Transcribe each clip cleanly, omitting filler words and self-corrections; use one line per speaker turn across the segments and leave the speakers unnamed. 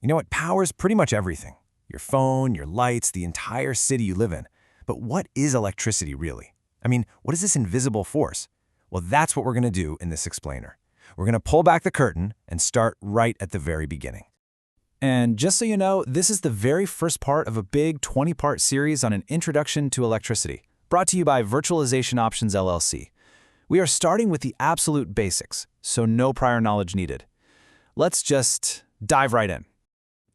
It powers pretty much everything. Your phone, your lights, the entire city you live in. But what is electricity really? What is this invisible force? Well, that's what we're going to do in this explainer. We're going to pull back the curtain and start right at the very beginning. And just so you know, this is the very first part of a big 20-part series on an introduction to electricity, brought to you by Virtualization Options LLC. We are starting with the absolute basics, so no prior knowledge needed. Let's just dive right in.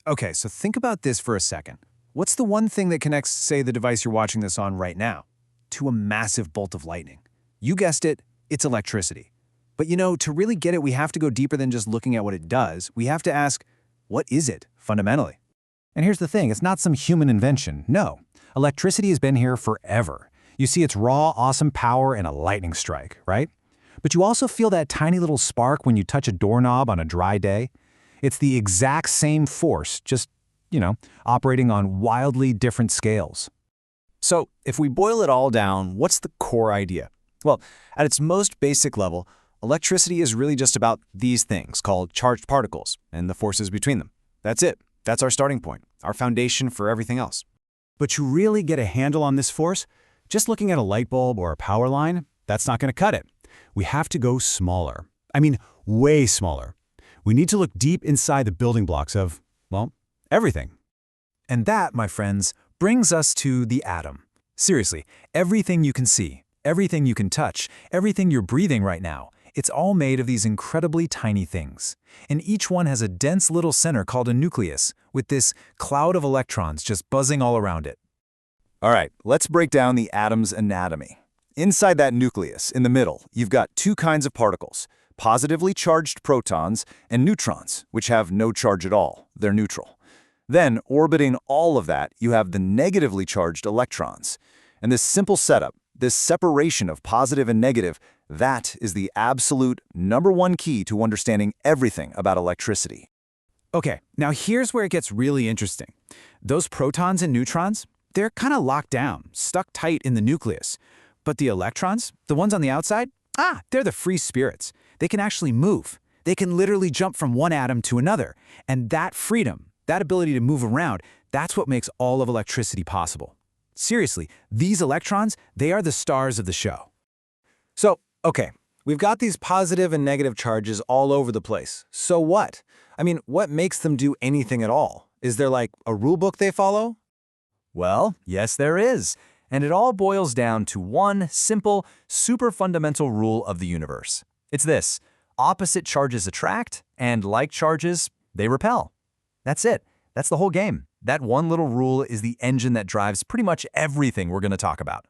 Okay, so think about this for a second. What's the one thing that connects, say, the device you're watching this on right now, to a massive bolt of lightning? You guessed it, it's electricity. But to really get it, we have to go deeper than just looking at what it does. We have to ask, what is it, fundamentally? And here's the thing, it's not some human invention. No, electricity has been here forever. You see its raw, awesome power in a lightning strike, right? But you also feel that tiny little spark when you touch a doorknob on a dry day. It's the exact same force, just, operating on wildly different scales. So, if we boil it all down, what's the core idea? Well, at its most basic level, electricity is really just about these things called charged particles and the forces between them. That's it. That's our starting point, our foundation for everything else. But to really get a handle on this force, just looking at a light bulb or a power line, that's not going to cut it. We have to go smaller. Way smaller. We need to look deep inside the building blocks of, well, everything. And that, my friends, brings us to the atom. Seriously, everything you can see, everything you can touch, everything you're breathing right now, it's all made of these incredibly tiny things. And each one has a dense little center called a nucleus, with this cloud of electrons just buzzing all around it. All right, let's break down the atom's anatomy. Inside that nucleus, in the middle, you've got two kinds of particles, positively charged protons and neutrons, which have no charge at all. They're neutral. Then, orbiting all of that, you have the negatively charged electrons. And this simple setup, this separation of positive and negative, that is the absolute #1 key to understanding everything about electricity. Okay, now here's where it gets really interesting. Those protons and neutrons, they're kind of locked down, stuck tight in the nucleus. But the electrons, the ones on the outside, they're the free spirits. They can actually move. They can literally jump from one atom to another. And that freedom, that ability to move around, that's what makes all of electricity possible. Seriously, these electrons, they are the stars of the show. So, okay, we've got these positive and negative charges all over the place. So what? What makes them do anything at all? Is there like a rule book they follow? Well, yes, there is. And it all boils down to one simple, super fundamental rule of the universe. It's this: opposite charges attract, and like charges, they repel. That's it. That's the whole game. That one little rule is the engine that drives pretty much everything we're going to talk about.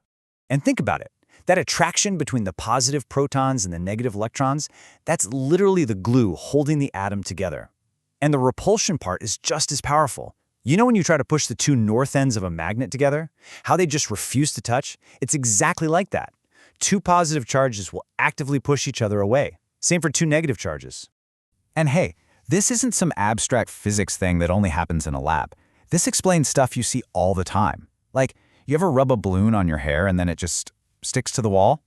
And think about it. That attraction between the positive protons and the negative electrons, that's literally the glue holding the atom together. And the repulsion part is just as powerful. When you try to push the two north ends of a magnet together, how they just refuse to touch? It's exactly like that. Two positive charges will actively push each other away. Same for two negative charges. And hey, this isn't some abstract physics thing that only happens in a lab. This explains stuff you see all the time. Like, you ever rub a balloon on your hair and then it just sticks to the wall?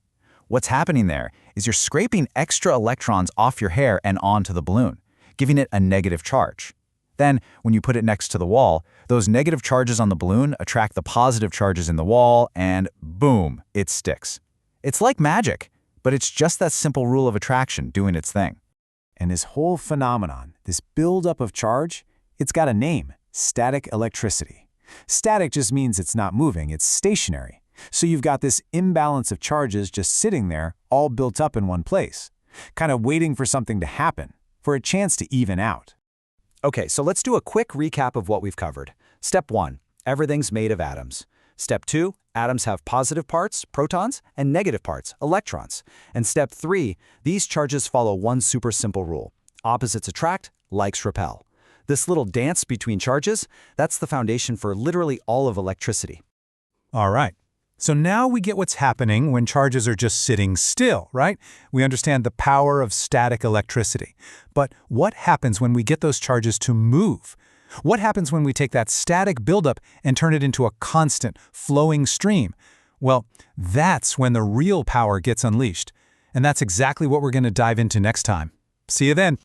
What's happening there is you're scraping extra electrons off your hair and onto the balloon, giving it a negative charge. Then, when you put it next to the wall, those negative charges on the balloon attract the positive charges in the wall, and boom, it sticks. It's like magic, but it's just that simple rule of attraction doing its thing. And this whole phenomenon, this buildup of charge, it's got a name: static electricity. Static just means it's not moving, it's stationary. So you've got this imbalance of charges just sitting there, all built up in one place, kind of waiting for something to happen, for a chance to even out. Okay, so let's do a quick recap of what we've covered. Step 1, everything's made of atoms. Step 2, atoms have positive parts, protons, and negative parts, electrons. And step 3, these charges follow one super simple rule: opposites attract, likes repel. This little dance between charges, that's the foundation for literally all of electricity.
All right. So now we get what's happening when charges are just sitting still, right? We understand the power of static electricity. But what happens when we get those charges to move? What happens when we take that static buildup and turn it into a constant, flowing stream? Well, that's when the real power gets unleashed. And that's exactly what we're going to dive into next time. See you then.